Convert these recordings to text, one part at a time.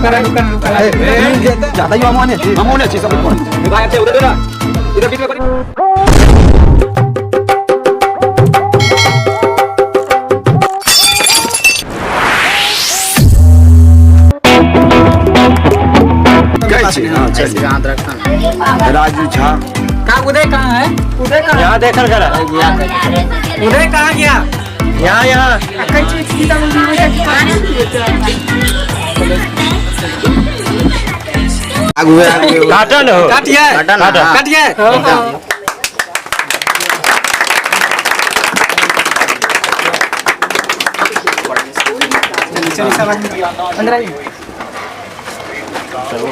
ज्यादा ही मामू ने सब भाई उधर दे ना इधर बीच में करी राजू झा कहाँ उदय कहाँ है? उदय कहाँ? यहाँ देखकर करा उदय कहाँ गया? यहाँ काटन हो काटिए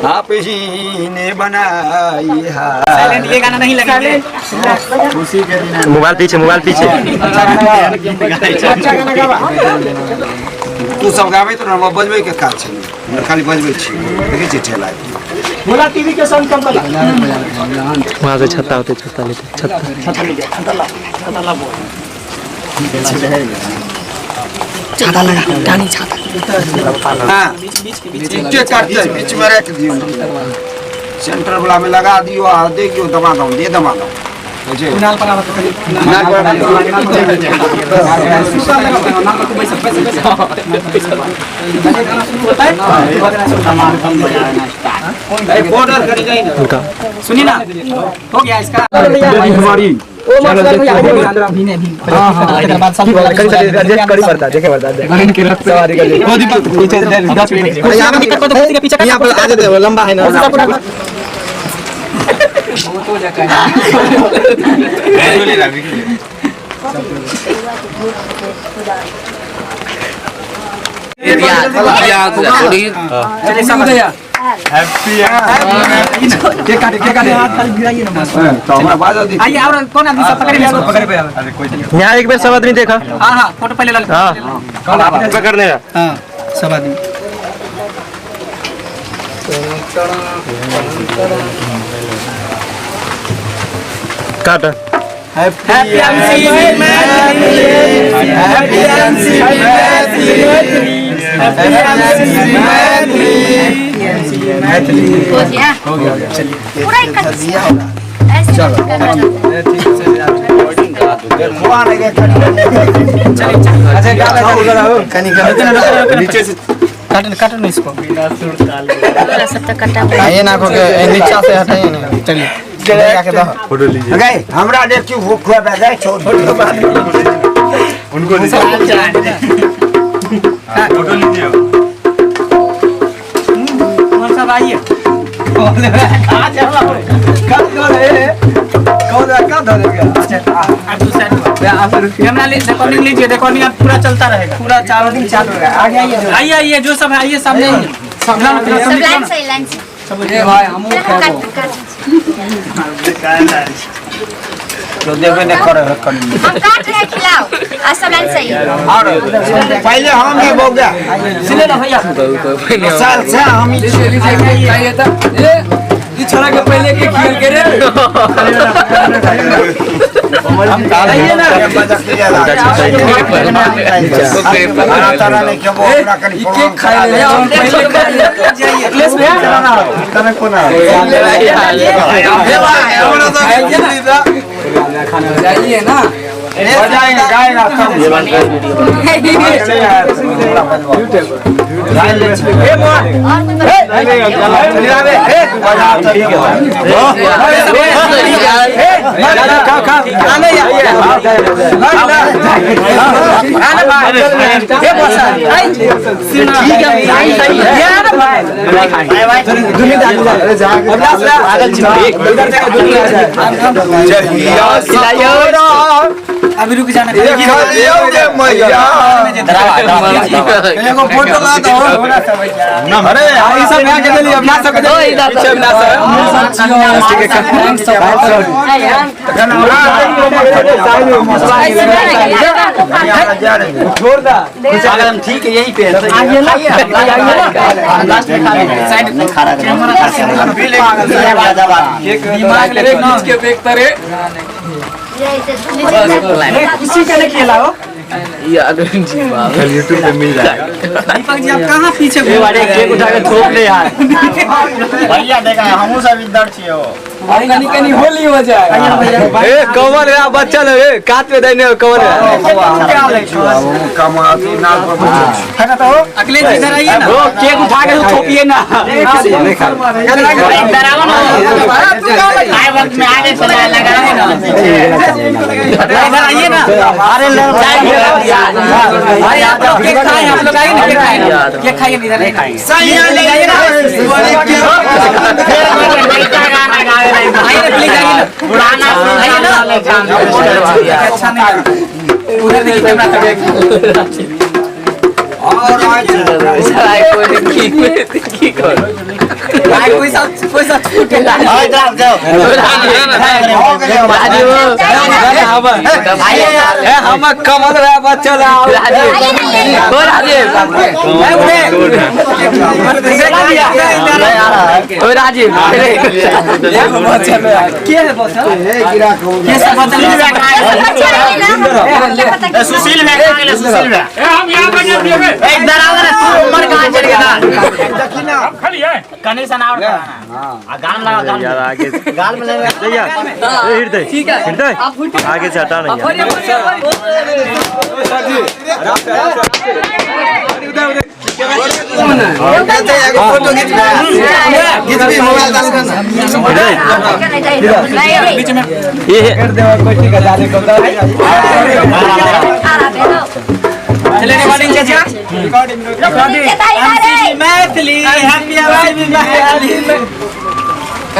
आप ही ने बनाई है। साइलेंट ये गाना नहीं लगेगा। मोबाइल पीछे तू सब गावे तो ना बजबे के काज छै खाली बजबे छी देखै छी ठेला बोला टीवी के साउंड कम कर वहां से छत्ता होते छत्ता लेते छत्ता लगा डानी छत्ता हां बीच बीच में रख दियो सेंटर वाला में लगा दियो आ देखियो दबा दो नाल पड़ा नाल बॉर्डर करेगा ही ना सुनिए ना हो गया इसका हमारी ओ मतलब भी नहीं हां इधर बात सब एडजस्ट करी पड़ता देखे पड़ता लाइन के रास्ते सवारी कर वो पीछे 10 मिनट यहां पे दिक्कत तो के पीछे यहां पर आगे दे लंबा है ना वो तो जाकर ले रहा चलिए सब हैप्पी के काटे हाथ खाली गिराइए ना तो हमरा बाज दी आइए और कौन आदमी सब पकड़े पे अरे कोई यहां एक बार सब आदमी देखा हां फोटो पहले ला हां कौन आपने पकड़ने हां सब आदमी काटा हैप्पी मैथिली हो गया चलिए पूरा कर दिया होगा चलो अच्छा उधर आओ नीचे से काटो नहीं इसको बिना सुर काल सब तक कटा आइए ना को नीचे से हटाइए ना चलिए फोटो लीजिए गए हमरा देखियो भूख हुआ गए छोड़ उनको फोटो लीजिए कौन सा आइए लीजिए रिकॉर्डिंग पूरा चलता रहेगा पूरा 4 दिन चालू रहेगा आगे आइए जो सब है आइए सामने सब लाइन से सब भाई हम तो देखो ने कर रखन हम काट रहे खिलाओ सब लाइन सही और पहले हम ही बोल गया सुने ना भैया साल से हम ही आइए तो ये छोरा के पहले के खेल के रे हम आइए ना तारा ने क्या बोल रहा कर के खाए ले पहले जाइए प्लेस में तने कोना खाना जाइए ना जाएगा गाएगा सब ये बन रहा अभी रुक जाना फोटो ला दो अरे ये सब यहाँ के लिए अपना सब छोड़ दा ठीक है यही पे लास्ट में साइड में खड़ा दिमाग ले के बेक तरे इसी का नहीं खेला हो यूट्यूब पे मिल जाएगा। दीपक जी आप कहाँ पीछे केक उठा के थोप ले यार। भैया देखा हमहू सब इधर छिए हो। कनी कनी होली हो जाए ए कवर है बच्चा रे काट पे देने कवर है। है ना तो अगले इधर आइए ना। वो केक उठा के थोपिए ना। इधर आओ ना। आए वक्त में आगे चला लगा ना। इधर आइए ना। अरे भाई आप लोग केक खाएं, आप लोग आइए ना केक खाएं। केक खाइए इधर नहीं खाएंगे। सही है ले आइए ना। आइए ना प्लीज आइए ना। पुराना आइए ना। अच्छा नहीं उधर देखिए कैमरा तक। कोई सा छूट के हम कमल है बच्चा राजीव सुशील इधर आओ ना। तू उम्र कहाँ चल गया? कनी सा नाव गाल में लगा यार आगे गाल में लगा। हृदय ठीक है हृदय आगे से हटा नहीं चले रिकॉर्डिंग चाचा मैथिली हैप्पी मैथिली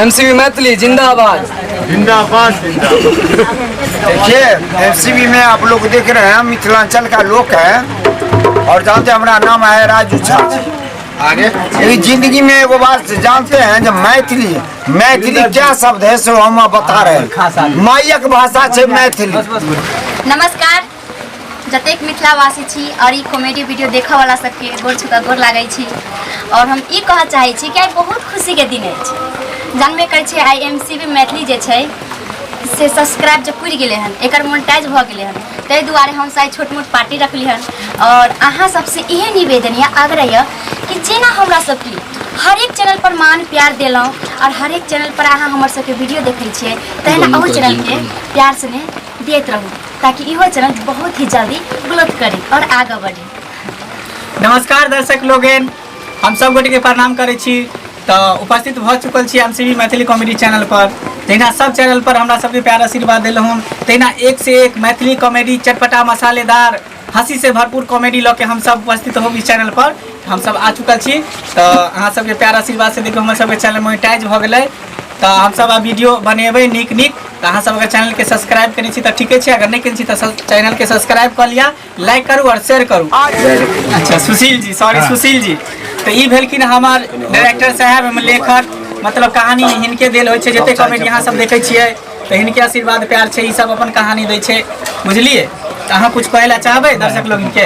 एमसीबी मैथिली जिंदाबाद। देखिए एमसीबी में आप लोग देख रहे हैं मिथिलांचल का लोग है और जानते हैं हमारा नाम है राजू झा। आगे लेकिन जिंदगी में वो बात जानते हैं जब मैथिली क्या शब्द है सो हम बता रहे हैं। मायक भाषा है मैथिली। नमस्कार जतेक मिथिलावासी छी और ई कॉमेडी वीडियो देखा वाला सबके गोर छुका गोर लागै छी और हम ई कह चाहै छी कि आइ बहुत खुशी के दिन अछि। जानबे करै छी आई एमसीबी मैथिली जे छै से सब्सक्राइब जब पुरि गेलै हन एकर मोनेटाइज भऽ गेलै हन ताहि दुआरे हम साइ छोट मोट पार्टी रखली हन और अहाँ सबसे इहे निवेदन या आग्रह यऽ कि जेना हमरा सबके हर एक चैनल पर मान प्यार देलहुँ और हर एक चैनल पर अहाँ हमर सबके वीडियो देखै छियै तहिना अहू चैनल के प्यार स्नेह देत रहू ताकि इहो चैनल बहुत ही जल्दी ग्रोथ करे और आगे बढ़े। नमस्कार दर्शक लोगन हम सब गोटे के प्रणाम करै छी। तो उपस्थित भ चुकल छी एमसीबी मैथिली कॉमेडी चैनल पर। तहिना सब चैनल पर हमरा सबके प्यार आशीर्वाद देलहुँ। तहिना एक से एक मैथिली कॉमेडी चटपटा मसालेदार हंसी से भरपूर कॉमेडी लऽ के हम सब उपस्थित हो इस चैनल पर हम सब आ चुकल छी। तो अहाँ सबके प्यार आशीर्वाद से देखो हमर सबके चैनल मोनेटाइज भऽ गेलै। तो हम सब वीडियो बनेबै नीक तो अहाँ सब अगर चैनल के सब्सक्राइब करै छी तो ठीके छै, अगर नहीं करै छी तो चैनल के सब्सक्राइब कर लिया, लाइक करू और शेयर करू। अच्छा सुशील जी सुशील जी तो ई भेलखिन हमार डायरेक्टर साहब लेखक मतलब कहानी हिनके देल होइ छै जते कॉमेडी अहाँ सब देखै छियै तो हिनके आशीर्वाद प्यार छै ई सब अपन कहानी दै छै बुझलिए। अहाँ कुछ कहै ला चाहबै दर्शक लोग के?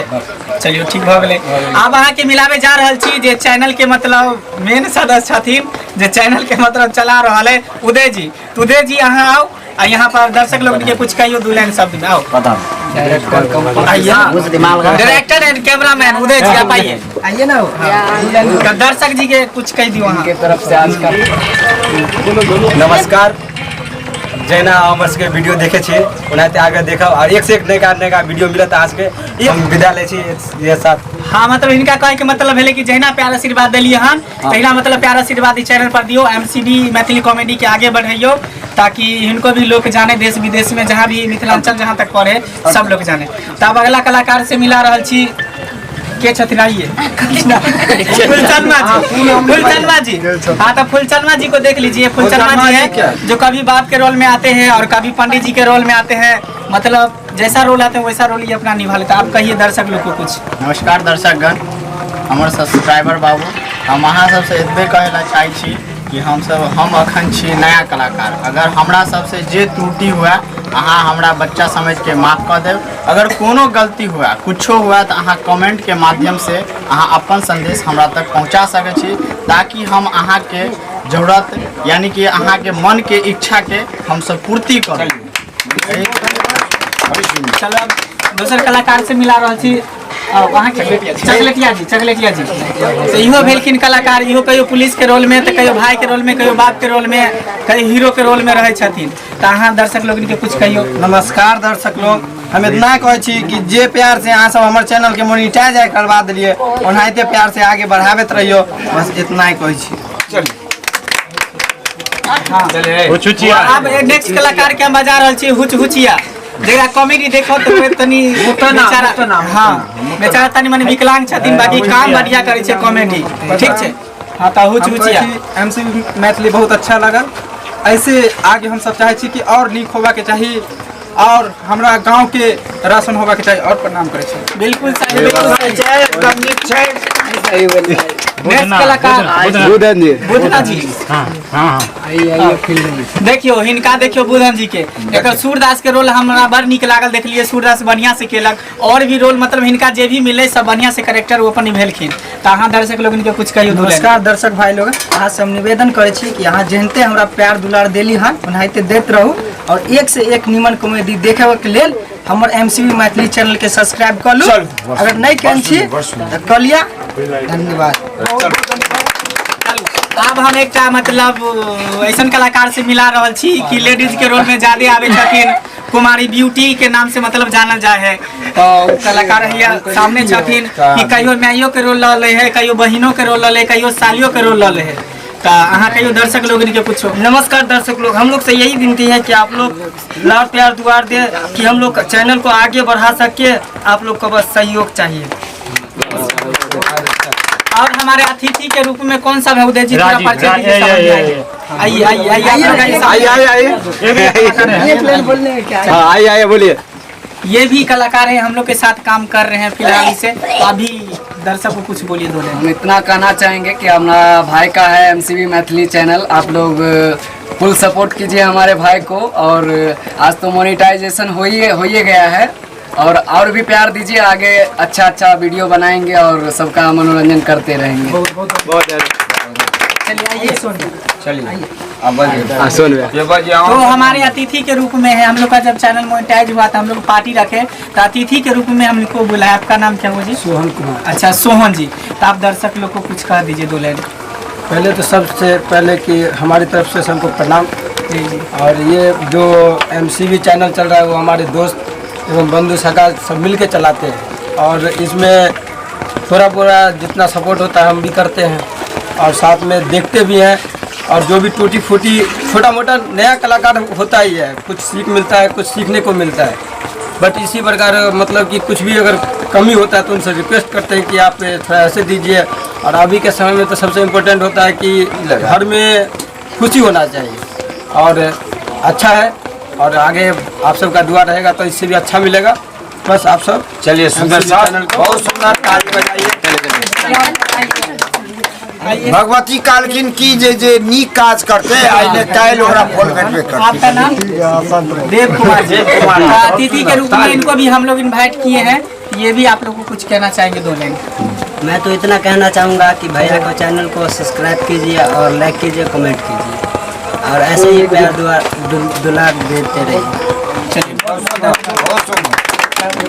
चलिए ठीक भऽ गेलै। आब अहाँ के मिलाबे जा रहल छी जे चैनल के मतलब मेन सदस्य छथिन जे चैनल के मतलब चला रहल है उदय जी अहाँ आओ आ यहाँ पर दर्शक लोग के कुछ कहियो दू लाइन शब्द में आओ। डायरेक्टर एंड कैमरामैन उदय जी आप आइए ना। दर्शक जी के कुछ कह दियो अहाँ के तरफ से आज का। नमस्कार जेना हमर सबके वीडियो देखे छी ओनाते आगे देखब और एक से एक नया वीडियो मिलत आज के हम विदा ले छी ये साथ। हाँ मतलब इनका कहे के मतलब है कि जहिना प्यार आशीर्वाद दिलिए हन तहिना मतलब प्यार आशीर्वाद चैनल पर दियो, एमसीबी मैथिली कॉमेडी के आगे बढ़ाइयो ताकि इनको भी लोग जाने देश विदेश में जहाँ भी मिथिलांचल जहाँ तक पढ़े सब लोग जाने। तब अगला कलाकार से मिला रहल छी के छथिन आइए फुलचंदमा जी। हाँ तो फुलचंदमा जी को देख लीजिए। फुलचंदमा जी है जो कभी बाप के रोल में आते हैं और कभी पंडित जी के रोल में आते हैं, मतलब जैसा रोल आते हैं वैसा रोल ये अपना निभा लेता है। आप कहिए दर्शक लोग को कुछ। नमस्कार दर्शकगण हमारे सब्सक्राइबर बाबू हम अहाँ सबसे एतबे कहे ला चाहै छी कि हम अखन छी नया कलाकार। अगर हमरा सबसे जे त्रुटि हुआ अहाँ हमरा बच्चा समझ के माफ कर देव। अगर कोनो गलती हुआ कुछो हुआ तो अहाँ कमेंट के माध्यम से अहाँ अपन संदेश हमरा तक पहुँचा सकै छी ताकि हम अहाँ के जरूरत यानी कि अहाँ के मन के इच्छा के हम सब पूर्ति करें। दोसर कलाकार से मिला रहल छी वहाँ के चकलेटिया जी तो इहो भेलखिन कलाकार। इहो कहियो पुलिस के रोल में तो कहियो भाई के रोल में, कहियो बाप के रोल में, कहियो हीरो के रोल में रहे छथिन। तो अहाँ दर्शक लोग के कुछ कहियो। नमस्कार दर्शक लोग, हम इतना कहै छी कि जे प्यार से अहाँ सब हमर चैनल के मोनिटाइज करवा दिलिए, ओनाहिते प्यार से आगे बढ़ाबैत रहियो, बस इतना ही कहै छी। अब नेक्स्ट कलाकार के हम बजा रहल छी हुचहुचिया, जेकरा कॉमेडी देखो तो तनी बेचारा हाँ बेचारा तनी मनी विकलांग छथिन, बाकी काम बढ़िया करे छे कॉमेडी, ठीक छे। हाँ तो हुचहुचिया एमसीवी मैथिली बहुत अच्छा लगल। ऐसे आगे हम सब चाहे छी कि और नीक होबा के चाहिए और हमरा गांव के राशन होबा के चाहिए और प्रणाम करे छी। बिल्कुल सही, बिल्कुल सही। नेक्स्ट कलाकार बुधना जी। देखियो हिनका देखियो बुधन जी के एक सूरदास के रोल हमरा बड़ निक लागल, देखलिए सूरदास बढ़िया से केलक, और भी रोल मतलब हिनका जे भी मिले सब बढ़िया से कैरेक्टर वो अपन निभेलखिन। तो अहाँ दर्शक लोग इनके कुछ कहियो। नमस्कार दर्शक भाई लोग, अहाँ सब निवेदन करे छी कि अहाँ जेहनते हमरा प्यार दुलार देली हन ओनाहिते देत रहू, और एक से एक निमन कॉमेडी देखे के लेल हमर एमसीवी मैथिली चैनल के सब्सक्राइब कर लू, अगर नहीं कन छी तो कर लिया। धन्यवाद। अब हम एक मतलब ऐसा कलाकार से मिला रहल छी कि लेडीज के रोल में ज्यादा आवे छथिन, कुमारी ब्यूटी के नाम से मतलब जानल जाए है। तो कलाकार हिया सामने छथिन कि कहियो माइयो के रोल ले है, कहियो बहिनों के रोल ले, कहियो सालियों के रोल ले है। तो अहाँ कहियो दर्शक लोग के पूछो। नमस्कार दर्शक लोग, हम लोग से यही विनती है कि आप लोग लाड़ प्यार दुआर दे कि हम लोग चैनल को आगे बढ़ा सके, आप लोग को बस सहयोग चाहिए। और हमारे अतिथि के रूप में कौन सा उदय जी थोड़ा परिचय दीजिए। आइए बोलिए। ये भी कलाकार हैं, हम लोग के साथ काम कर रहे हैं फिलहाल से। अभी दर्शक को कुछ बोलिए दो। हम इतना कहना चाहेंगे कि हमारा भाई का है एमसीवी मैथिली चैनल, आप लोग फुल सपोर्ट कीजिए हमारे भाई को। और आज तो मोनेटाइजेशन हो ही गया है, और भी प्यार दीजिए, आगे अच्छा वीडियो बनाएंगे और सबका मनोरंजन करते रहेंगे। तो हमारे अतिथि के रूप में है, हम लोग का जब चैनल मोनेटाइज हुआ था हम लोग पार्टी रखे, तो अतिथि के रूप में हमको बुलाया। आपका नाम क्या हुआ जी? सोहन कुमार। अच्छा सोहन जी, तो आप दर्शक लोग को कुछ कह दीजिए 2 लाइन। पहले तो सबसे पहले कि हमारी तरफ से सबको प्रणाम। और ये जो एमसीवी चैनल चल रहा है वो हमारे दोस्त एवं बंधु सखा सब मिल के चलाते हैं, और इसमें थोड़ा पूरा जितना सपोर्ट होता है हम भी करते हैं, और साथ में देखते भी हैं। और जो भी टूटी फूटी छोटा मोटा नया कलाकार होता ही है, कुछ सीख मिलता है, कुछ सीखने को मिलता है। बट इसी प्रकार मतलब कि कुछ भी अगर कमी होता है तो उनसे रिक्वेस्ट करते हैं कि आप थोड़ा ऐसे दीजिए। और अभी के समय में तो सबसे इम्पोर्टेंट होता है कि घर में खुशी होना चाहिए, और अच्छा है, और आगे आप सबका दुआ रहेगा तो इससे भी अच्छा मिलेगा। बस आप सब चलिए सुंदर चैनल बहुत सुंदर ताली बजाइए। भगवती कालकिन की जे नीक काज करते आइले काल ओकरा फल भेटबे करते। आपका नाम? देव कुमार जी। अतिथि के रूप में इनको भी हम लोग इनवाइट किए हैं, ये भी आप लोग को कुछ कहना चाहेंगे 2 लाइन। मैं तो इतना कहना चाहूँगा कि भैया को चैनल को सब्सक्राइब कीजिए और लाइक कीजिए, कमेंट कीजिए, और ऐसे ही प्यार दुलार देते रहिए।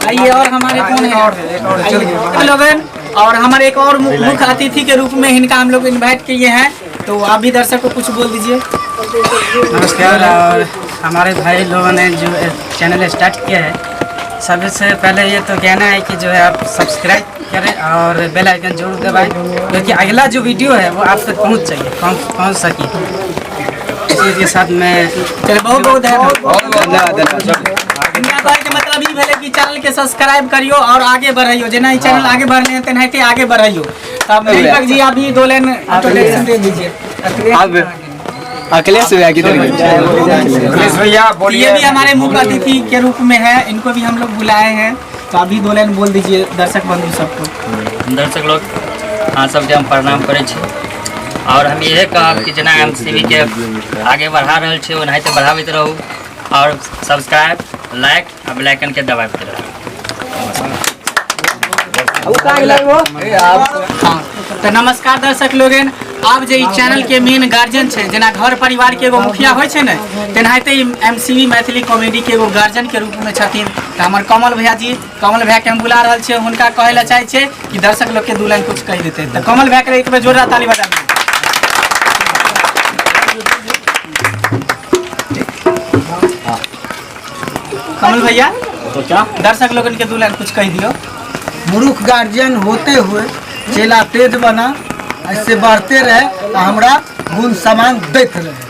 आइए, और हमारे कौन है लोगन, और हमारे एक और मुख्य अतिथि के रूप में इनका हम लोग इनवाइट किए हैं, तो आप भी दर्शक को कुछ बोल दीजिए। नमस्कार। और हमारे भाई लोगों ने जो चैनल स्टार्ट किया है, सबसे पहले ये तो कहना है कि जो है आप सब्सक्राइब करें और बेल आइकन जरूर दबाएं, क्योंकि अगला जो वीडियो है वो आप तक पहुंच सके। इसी के साथ में बहुत धन्यवाद। मतलब ई भेले कि चैनल के सब्सक्राइब करियो और आगे बढ़ियो, जेना ई चैनल आगे बढ़ने हैं तेनाहिते आगे बढ़ियो। तब दीपक जी आप भी 2 लाइन इंट्रोडक्शन दे दीजिए। अखिलेश भैया की अखिलेश भैया बोलिए। ये भी हमारे मुख्य अतिथि के रूप में है, इनको भी हम लोग बुलाए हैं, तो अभी 2 लाइन बोल दीजिए दर्शक बंधु सबको। दर्शक लोग हाँ सबके हम प्रणाम करे छी, और हम ये कहब कि जना एमसीवी के आगे बढ़ा रहे छे ओनाहिते बढ़ाबैत रहू, और सब्सक्राइब लाइक और बेल आइकन के दबाबैत रहू। तो नमस्कार दर्शक लोगन, अब जे चैनल के मेन गार्जियन छे, जेना घर परिवार के एगो मुखिया होय छे ने, तेनाहिते एमसीवी मैथिली कॉमेडी के एगो गार्जियन के रूप में छथिन। तो हमर कमल भैया जी, कमल भैया के हम बुला रहल छे, हुनका कहे ला चाहे छे कि दर्शक लोग के 2 लाइन कुछ कह देते। तो कमल भैया के एक बार जोरदार ताली बजा दीजिए। कमल भैया तो क्या दर्शक लोगन के 2 लाइन कुछ कह दियो। मूर्ख गार्जियन होते हुए चेला तेज बना, ऐसे बढ़ते रहे तो हमरा गुण समान देते रहे।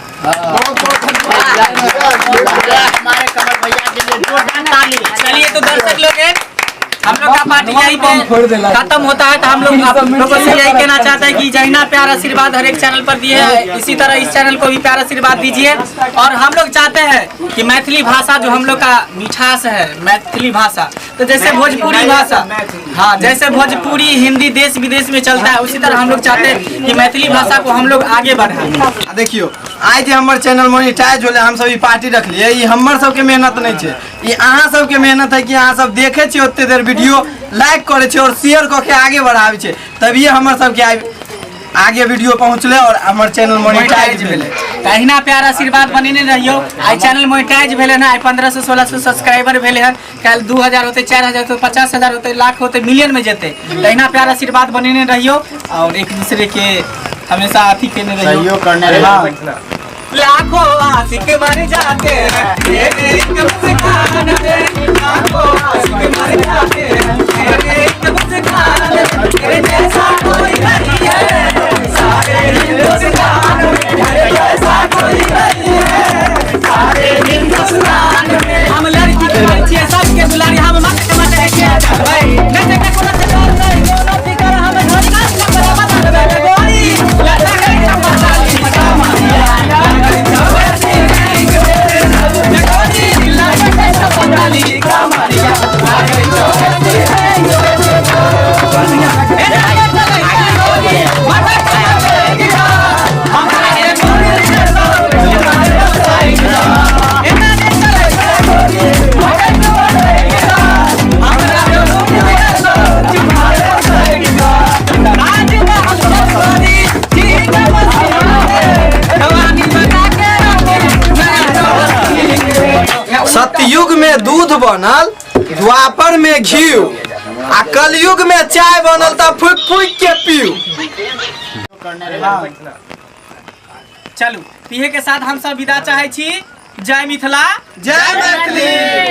हमारे कमल भैया के लिए जोरदार ताली। चलिए तो दर्शक लोग हम लोग का पार्टी यहीं पे खत्म होता है। तो हम लोग आप लोगों से यही कहना चाहते हैं कि जैना प्यार आशीर्वाद हर एक चैनल पर दिए है, इसी तरह इस चैनल को भी प्यार आशीर्वाद दीजिए। और हम लोग चाहते हैं कि मैथिली भाषा जो हम लोग का मिठास है, मैथिली भाषा, तो जैसे भोजपुरी भाषा, हाँ जैसे भोजपुरी हिंदी देश विदेश में चलता है, उसी तरह हम लोग चाहते हैं कि मैथिली भाषा को हम लोग आगे बढ़ाएं। देखियो आज जे हमर चैनल मोनेटाइज होले, हम सब ई पार्टी रखलिए, ई हमर सब के मेहनत नहीं छे, ई अहाँ सब के मेहनत है कि अहाँ सब देखे छे, ओते देर वीडियो लाइक करे छे और शेयर क के आगे बढ़ावे छे, तभी हमर सब के आगे वीडियो पहुंचले और हमर चैनल मोनेटाइज भेले। तहिना प्यार आशीर्वाद बनेने रहियो। आई चैनल मोनेटाइज भेले ना, आई 1500 1600 सब्सक्राइबर भेले हैं, कल 2000 होते, 4000 होते, 50,000 होते, लाख होते, मिलियन में जेते। तहिना प्यार आशीर्वाद बनेने रहियो और एक दूसरे के हमेशा अथी करने रहियो, सहयोग करने रहियो। लाखों आशिक मर जाते हैं, तेरे एक मुस्कान पे लाखों आशिक मर जाते हैं, तेरे एक मुस्कान पे, तेरे जैसा कोई नहीं है सारे हिंदुस्तान में, तेरे जैसा कोई नहीं है सारे हिंदुस्तान में। हम लड़की के बच्चे सबके दुलारी, हम मत के भाई नचे के कोना से डर नहीं, दोनों फिकर हम धरना न बता दे गोरी लटा के चमचाली कमारिया। सतयुग में दूध बनल, द्वापर में घी, आ कलयुग में चाय बनल त फूक फूक के पीऊ। चलू इहे के साथ हम सब विदा चाहे छी। जय मिथिला, जय मैथिली।